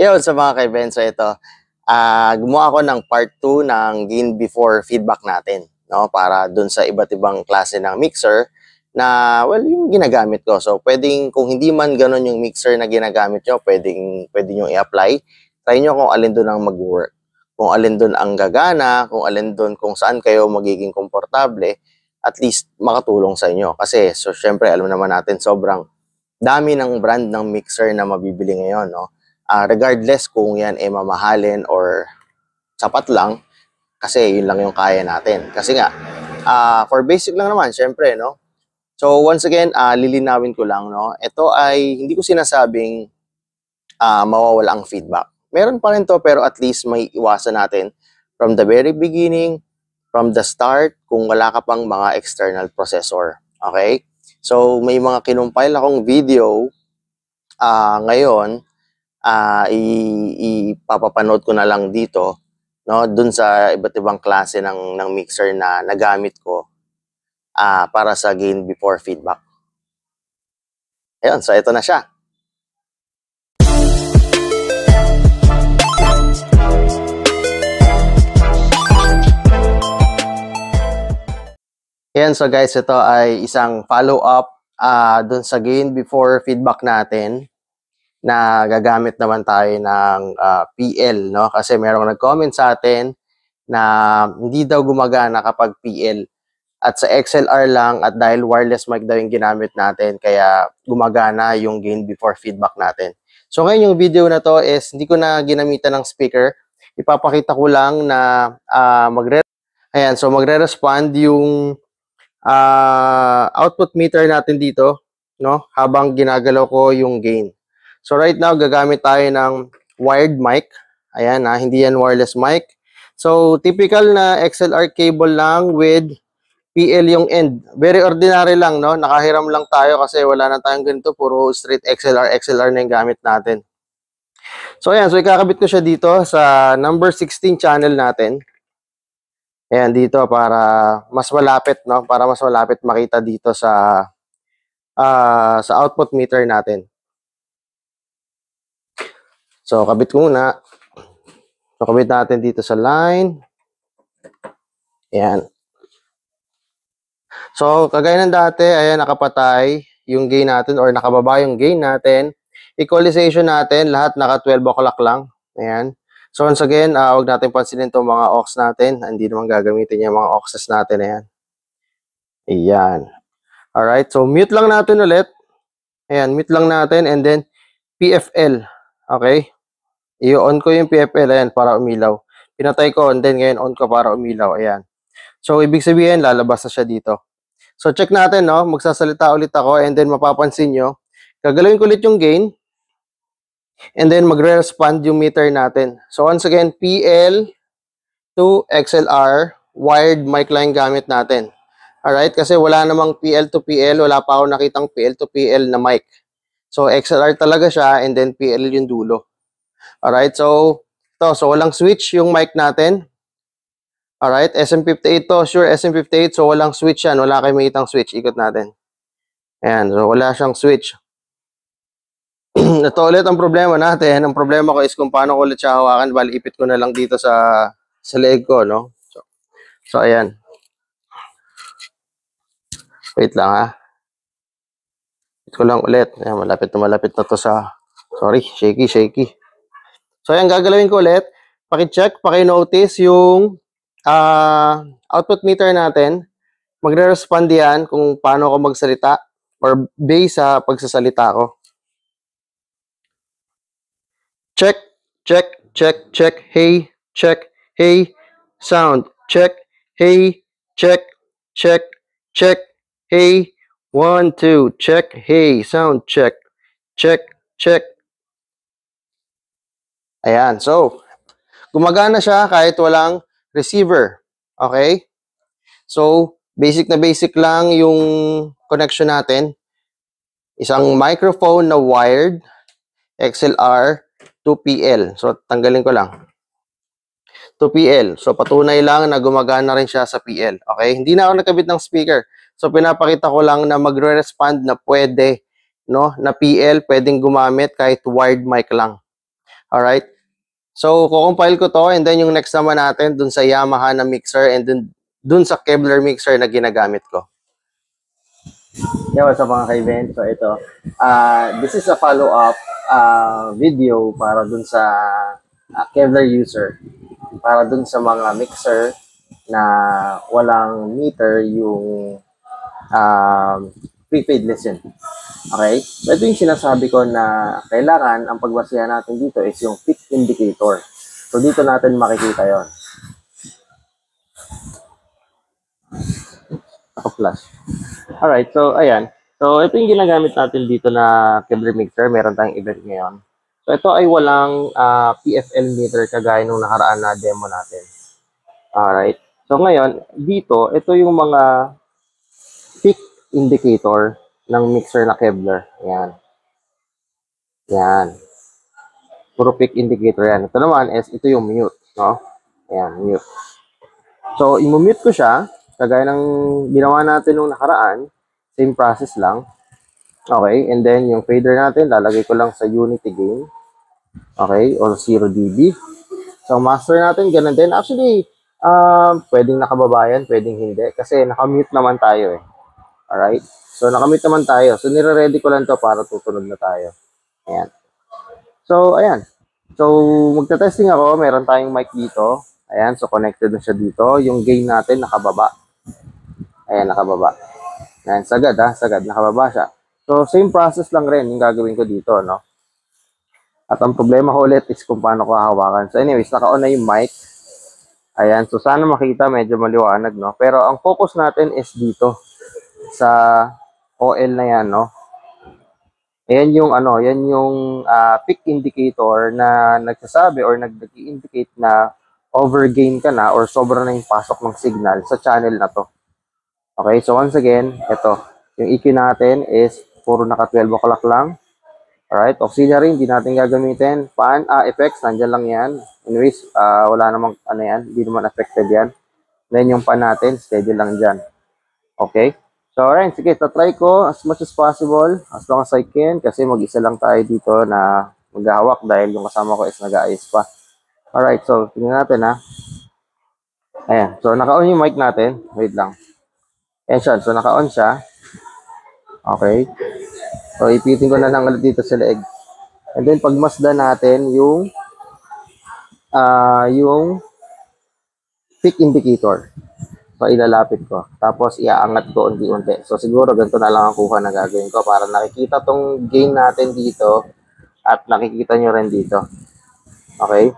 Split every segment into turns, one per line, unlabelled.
Yun, sa mga kaibenso ito, gumawa ako ng part 2 ng gain before feedback natin, no? Para dun sa iba't ibang klase ng mixer na, well, yung ginagamit ko. So, pwedeng, kung hindi man ganun yung mixer na ginagamit nyo, pwede nyo i-apply. Try nyo kung alin dun ang mag-work. Kung alin dun ang gagana, kung alin dun kung saan kayo magiging komportable, at least makatulong sa inyo. Kasi, so, syempre, alam naman natin, sobrang dami ng brand ng mixer na mabibili ngayon, no? Regardless kung yan ay mamahalin or sapat lang, kasi yun lang yung kaya natin. Kasi nga, for basic lang naman, syempre, no? So, once again, lilinawin ko lang, no? Ito ay, hindi ko sinasabing mawawala ang feedback. Meron pa rin to, pero at least may iwasan natin from the very beginning, from the start, kung wala ka pang mga external processor. Okay? So, may mga kinumpile akong video ngayon, ipapapanood ko na lang dito, no, dun sa iba't ibang klase ng mixer na nagamit ko para sa gain before feedback. Ayun, so ito na siya. Ayan, so guys, ito ay isang follow-up dun sa gain before feedback natin, na gagamit naman tayo ng PL, no? Kasi merong nag-comment sa atin na hindi daw gumagana kapag PL at sa XLR lang, at dahil wireless mic daw yung ginamit natin, kaya gumagana yung gain before feedback natin. So ngayon yung video na to is hindi ko na ginamitan ng speaker. Ipapakita ko lang na magre-respond yung output meter natin dito, no? Habang ginagalaw ko yung gain. So right now, gagamit tayo ng wired mic. Ayan, hindi yan wireless mic. So typical na XLR cable lang with PL yung end. Very ordinary lang, no? Nakahiram lang tayo kasi wala na tayong ganito. Puro straight XLR na yung gamit natin. So ayan, so ikakabit ko siya dito sa number 16 channel natin. Ayan, dito para mas malapit, no? Para mas malapit makita dito sa output meter natin. So, kabit ko muna. So, kabit natin dito sa line. Ayan. So, kagaya ng dati, ayan, nakapatay yung gain natin or nakababa yung gain natin. Equalization natin, lahat naka 12 o'clock lang. Ayan. So, once again, huwag natin pansinin itong mga aux natin. Hindi naman gagamitin yung mga auxes natin. Ayan. Ayan. Alright. So, mute lang natin ulit. Ayan, mute lang natin and then PFL. Okay. I-on ko yung PFL, ayan, para umilaw. Pinatay ko, and then ngayon on ko para umilaw, ayan. So, ibig sabihin, lalabas na siya dito. So, check natin, no? Magsasalita ulit ako, and then mapapansin nyo, gagalawin ko ulit yung gain, and then magre-respond yung meter natin. So, once again, PL to XLR, wired mic line gamit natin. Alright, kasi wala namang PL to PL, wala pa ako nakitang PL to PL na mic. So, XLR talaga siya, and then PL yung dulo. Alright, so walang switch yung mic natin. Alright, SM58 to, sure SM58, so walang switch yan, wala kayo makitang switch, ikot natin. Ayan, so wala siyang switch. Ito ulit ang problema natin, ang problema ko is kung paano ko ulit siya hawakan, bali ipit ko na lang dito sa leg ko, no? So ayan. Wait lang ha. Ipit ko lang ulit, ayan, malapit na to sa, sorry, shaky. So, ayan, gagalawin ko ulit. Paki-check, paki-notice yung output meter natin. Magre-respond yan kung paano ako magsalita or based sa pagsasalita ko. Check. Hey, check. Hey, sound. Check. Hey, check. Hey, 1, 2. Check. Hey, sound. Check. Ayan, so, gumagana siya kahit walang receiver. Okay? So, basic lang yung connection natin. Isang microphone na wired, XLR, to PL. So, tanggalin ko lang. To PL. So, patunay lang na gumagana rin siya sa PL. Okay? Hindi na ako nakabit ng speaker. So, pinapakita ko lang na magre-respond na pwede, no? Na PL, pwedeng gumamit kahit wired mic lang. Alright? So, kukompile ko to and then yung next naman natin dun sa Yamaha na mixer and dun sa Kevlar mixer na ginagamit ko. Yeah, what's up mga kaibigan? So, ito. This is a follow-up video para dun sa Kevlar user. Para dun sa mga mixer na walang meter yung prepaid listen. Okay? So, ito yung sinasabi ko na kailangan ang pagbasihan natin dito is yung peak indicator. So, dito natin makikita yon. Naka-flash. Alright, so, ayan. So, ito yung ginagamit natin dito na Kevlar mixer. Meron tayong event ngayon. So, ito ay walang PFL meter kagaya nung nakaraan na demo natin. Alright. So, ngayon, dito, ito yung mga peak indicator ng mixer na Kevlar. Ayan. Yan. Puro peak indicator yan. Ito naman is, ito yung mute. No? Ayan, mute. So, i-mute ko siya. Kagaya ng ginawa natin nung nakaraan. Same process lang. Okay. And then, yung fader natin, lalagay ko lang sa unity gain. Okay. Or 0 dB. So, master natin, ganun din. Actually, pwedeng nakababayan, pwedeng hindi. Kasi nakamute naman tayo eh. Alright? So, nakamute naman tayo. So, nire-ready ko lang to para tutunog na tayo. Ayan. So, ayan. So, magta-testing ako. Meron tayong mic dito. Ayan. So, connected na siya dito. Yung gain natin, nakababa. Ayan, nakababa. Ayan, sagad ha. Sagad. Nakababa siya. So, same process lang rin yung gagawin ko dito, no? At ang problema ko ulit is kung paano ko hahawakan. So, anyways, naka-on na yung mic. Ayan. So, sana makita. Medyo maliwanag, no? Pero, ang focus natin is dito. Sa OL na yan, no? Ayan yung ano, yan yung peak indicator na nagsasabi or nag-indicate na overgain ka na or sobra na yung pasok ng signal sa channel na to. Okay, so once again, ito, yung EQ natin is puro naka 12 o'clock lang. Alright, auxiliary, hindi natin gagamitin. Fan, effects, nandyan lang yan. Anyways, wala namang ano yan, hindi naman affected yan. Then yung fan natin, schedule lang dyan. Okay. So, alright, sige, tatry ko as much as possible, as long as I can, kasi mag-isa lang tayo dito na maghahawak dahil yung kasama ko is nag-aayos pa. Alright, so, tingnan natin ha. Ayan, so, naka-on yung mic natin. Wait lang. Ayan siya, so, naka-on siya. Okay. So, ipitin ko na lang ulit dito sa leeg. And then, pagmasdan natin yung peak indicator. So, ilalapit ko. Tapos, iaangat ko unti-unti. So, siguro ganito na lang ang kuha na gagawin ko para nakikita tong gain natin dito at nakikita nyo rin dito. Okay?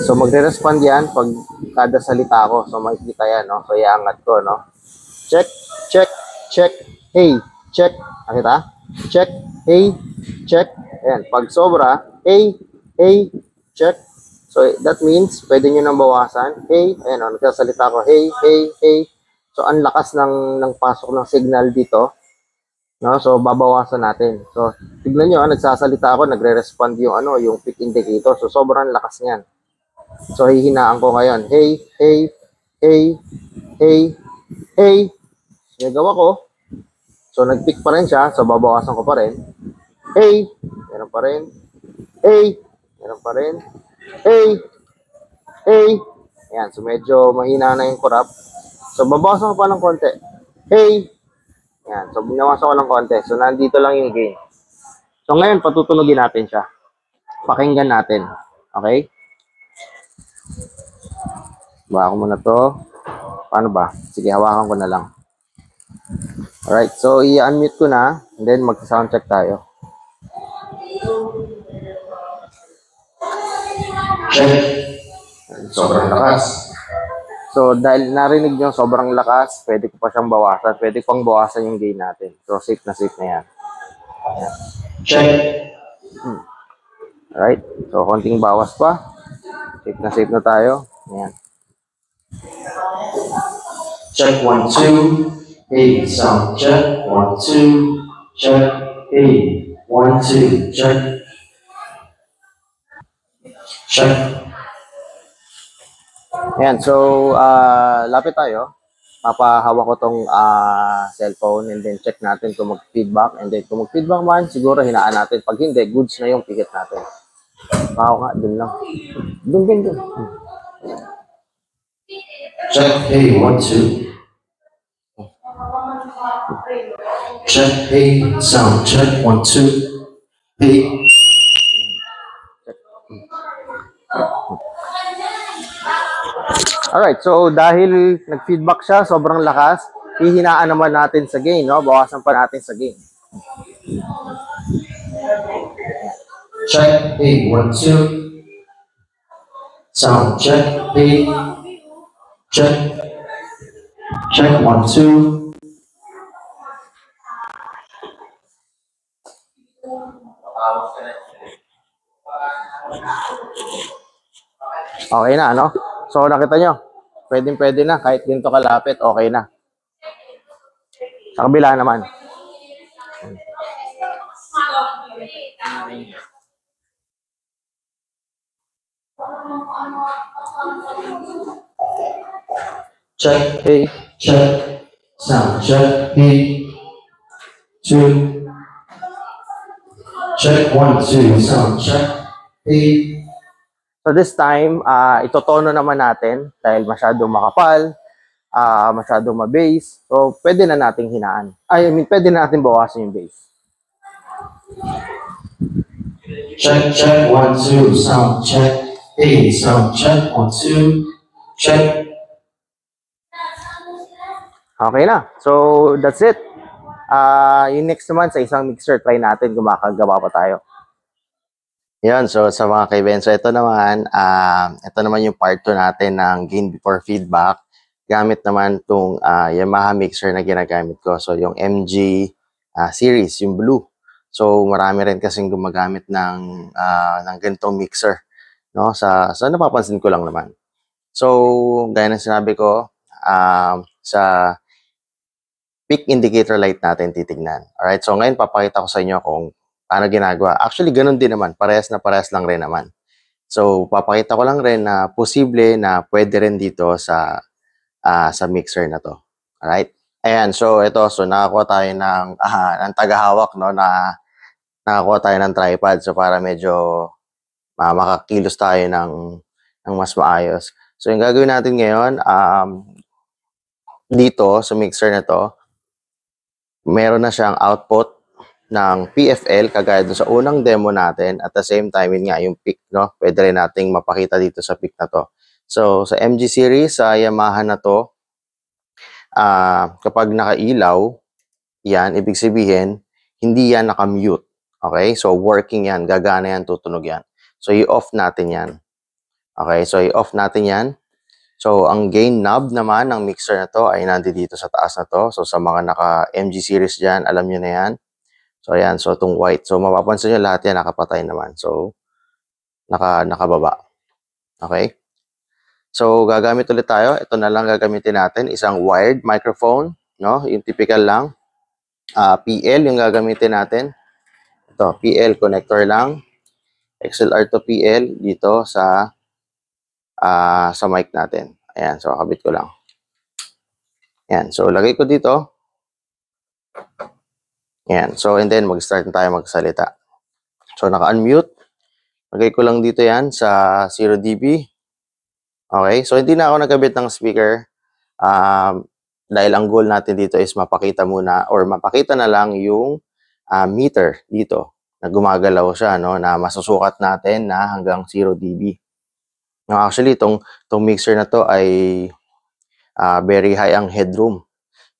So, magre-respond yan pag kada salita ko. So, makikita yan, no? So, iaangat ko, no? Check, check, check, hey, check. Nakita? Check, hey, check. Ayan. Pag sobra, hey, hey, check. So, that means, pwede nyo nang bawasan. Hey, ayan o, nagsasalita ko, hey, hey, hey. So, ang lakas ng pasok ng signal dito. No? So, babawasan natin. So, tignan nyo, nagsasalita ako, nagre-respond yung, yung peak indicator. So, sobrang lakas niyan. So, hihinaan ko ngayon. Hey, hey, hey, hey, hey. Nagawa ko. So, nag-peak pa rin siya. So, babawasan ko pa rin. Hey, meron pa rin. Hey, meron pa rin. Hey! Hey! Ayan, so medyo mahina na yung kurap. So, babawasan ko pa ng konti. Hey! Ayan, so binawasan ko ng konti. So, nandito lang yung gain. So, ngayon, patutunugin natin siya. Pakinggan natin. Okay? Hawakan ko muna to. Paano ba? Sige, hawakan ko na lang. Alright, so i-unmute ko na. And then, mag-sound check tayo. Sobrang lakas. So, dahil narinig nyo sobrang lakas, pwede ko pa siyang bawasan. Pwede pang bawasan yung gain natin. So, safe na yan. Ayan. Check. Alright. So, konting bawas pa. Safe na tayo. Ayan.
Check 1, 2. Hey, sound check. 1, 2. Check. Hey, 1, 2. Check. Check.
Ayan, so, lapit tayo. papahawak ko tong cellphone and then check natin kung mag-feedback. And then kung mag-feedback man, siguro hinaan natin. Pag hindi, goods na yung pikit natin. Ako nga, dun lang. Dun.
Check, hey, 1, 2. Check, hey, sound check, 1, 2. Hey.
Alright, so dahil nag-feedback siya, sobrang lakas, hihinaan naman natin sa gain, no? Bawasan pa natin sa gain.
Check, hey, 1, 2. Sound check, hey. Check. Check, 1, 2.
Okay na, no? So, nakita nyo, pwede na, kahit ganito kalapit, okay na. Sa kabila naman.
Check, hey, check. Sound check, hey. 2. Check, 1, 2. Sound check, hey.
So this time, itotono naman natin dahil masyadong makapal, masyadong ma-bass. So pwede na nating hinaan. Pwede na natin bawasan yung bass.
Check, check, 1, 2. Sound check, hey. Sound check, 1, 2. Check.
Okay na. So that's it. Yung next naman sa isang mixer, try natin kung makagawa pa tayo. Yan, so sa mga kaibigan, so ito naman yung part 2 natin ng gain before feedback. Gamit naman itong Yamaha mixer na ginagamit ko. So yung MG series, yung blue. So marami rin kasing gumagamit ng ganitong mixer. No? Sa napapansin ko lang naman. So gaya ng sinabi ko, sa peak indicator light natin titignan. Alright, so ngayon papakita ko sa inyo kung paano ginagawa. Actually, ganun din naman. Parehas lang rin naman. So, papakita ko lang rin na posible na pwede rin dito sa mixer na to. Alright? Ayan, so ito. So, nakakuha tayo ng tagahawak, no? Nakakuha tayo ng tripod. So, para medyo makakilos tayo ng mas maayos. So, yung gagawin natin ngayon, dito sa mixer na to, meron na siyang output ng PFL kagaya doon sa unang demo natin. At the same time, yun nga, yung peak, no? Pwede rin nating mapakita dito sa peak na to. So, sa MG series, sa Yamaha na to, kapag nakailaw, yan, ibig sabihin, hindi yan nakamute. Okay? So, working yan, gagana yan, tutunog yan. So, i-off natin yan. Okay? So, i-off natin yan. So, ang gain knob naman ng mixer na to ay nandito sa taas na to. So, sa mga naka-MG series dyan, alam nyo na yan. So, ayan. So, itong white. So, mapapansin nyo lahat yan nakapatay naman. So, nakababa. Okay? So, gagamit ulit tayo. Ito na lang gagamitin natin. Isang wired microphone. No? Yung typical lang. PL yung gagamitin natin. Ito, PL connector lang. XLR to PL dito sa mic natin. Ayan. So, kabit ko lang. Ayan. So, lagay ko dito. Ayan. So, and then mag-start na tayo magsalita. So, naka-unmute. Lagay ko lang dito yan sa 0 dB. Okay. So, hindi na ako nagkabit ng speaker. Dahil ang goal natin dito is mapakita muna or mapakita na lang yung meter dito na gumagalaw siya, no? Na masusukat natin na hanggang 0 dB. No, actually, itong mixer na to ay very high ang headroom.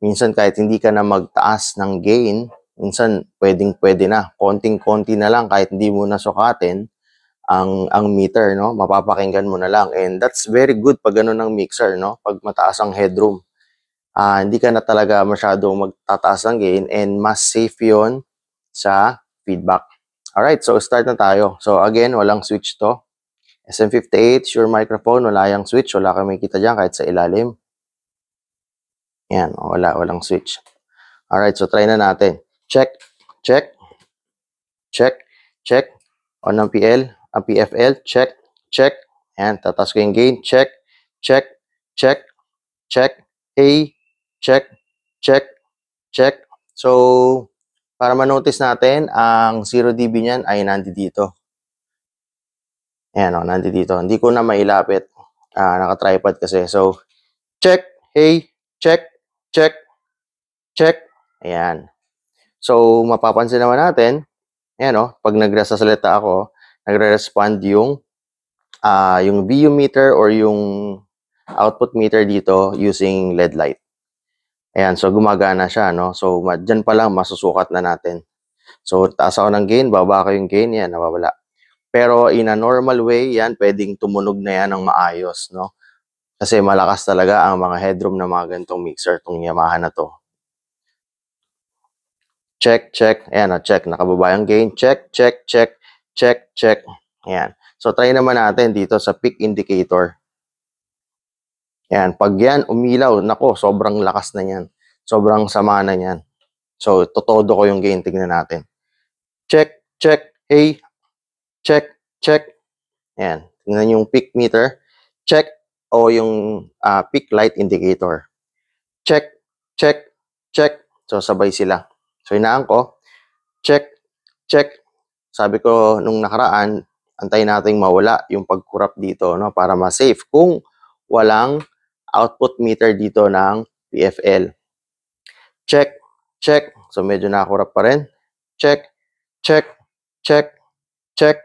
Minsan kahit hindi ka na magtaas ng gain, minsan pwede na. Konting-konti na lang kahit hindi mo na sukatin ang meter, no? Mapapakinggan mo na lang. And that's very good pag ganun ng mixer, no? Pag mataas ang headroom. Hindi ka na talaga masyadong magtataas ng gain and mas safe yon sa feedback. Alright, so start na tayo. So again, walang switch to. SM58, Shure microphone, wala yung switch. Wala kami kita dyan kahit sa ilalim. Yan, walang switch. Alright, so try na natin. Check, check, check, check. On ang PL, ang PFL, check, check. Yan, tatas ko yung gain. Check, check, check, check. A, check, check, check. So, para ma-notice natin, ang 0 dB niyan ay nandito. Ayan o, nandito. Hindi ko na mailapit. Naka-tripod kasi. So, check, hey, check, check, check. Ayan. So, mapapansin naman natin, ayan o, pag nagsasalita ako, nagre-respond yung VU meter or yung output meter dito using LED light. Ayan, so gumagana siya, no? So, dyan pa lang masusukat na natin. So, taas ako ng gain, baba ko yung gain, yan, nawawala. Pero in a normal way, yan, pwedeng tumunog na yan ng maayos, no? Kasi malakas talaga ang mga headroom ng mga ganitong mixer, itong Yamaha na to. Check, check. Ayan, check. Nakababa yung gain. Check, check, check, check, check. Ayan. So, try naman natin dito sa peak indicator. Ayan. Pag yan, umilaw, nako, sobrang lakas na yan. Sobrang sama na yan. So, totodo ko yung gain. Tingnan natin. Check, check, hey. Check, check. Ayan. Tingnan yung peak meter. Check. O yung peak light indicator. Check, check, check. So, sabay sila. So, hinaan ko. Check, check. Sabi ko nung nakaraan, antayin nating mawala yung pagkurap dito, no, para ma-safe kung walang output meter dito ng PFL. Check, check. So, medyo nakakurap pa rin. Check, check, check, check.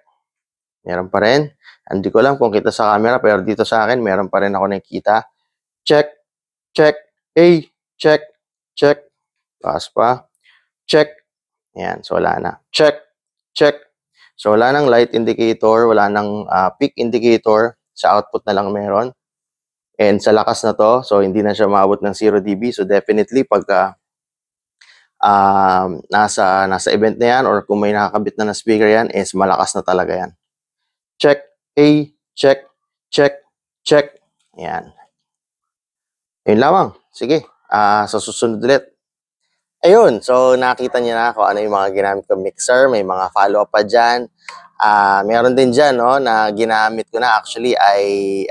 Meron pa rin. Hindi ko alam kung kita sa camera, pero dito sa akin, meron pa rin ako nakikita. Check, check, hey, check, check. Taas pa. Check. Ayan, so wala na. Check, check. So wala nang light indicator, wala nang peak indicator. Sa output na lang meron. And sa lakas na to, so hindi na siya maabot ng 0 dB. So definitely, pagka nasa event na yan or kung may nakakabit na speaker yan, is malakas na talaga yan. Check, hey, check, check, check. Ayan. Yun lamang. Sige. Sa susunod ulit. Ayun. So, nakita niyo na kung ano yung mga ginamit kong mixer. May mga follow-up pa dyan. Meron din dyan, no, na ginamit ko na actually ay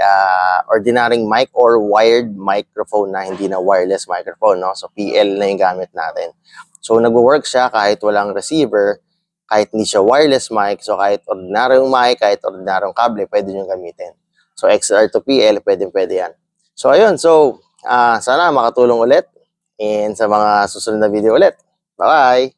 ordinary mic or wired microphone na hindi na wireless microphone, no? So, PL na yung gamit natin. So, nag-work siya kahit walang receiver, kahit hindi siya wireless mic. So, kahit ordinaryong mic, kahit ordinaryong kable, pwede nyo gamitin. So, XLR to PL, pwede yan. So, ayun. So, sana makatulong ulit. And sa mga susunod na video ulit. Bye-bye!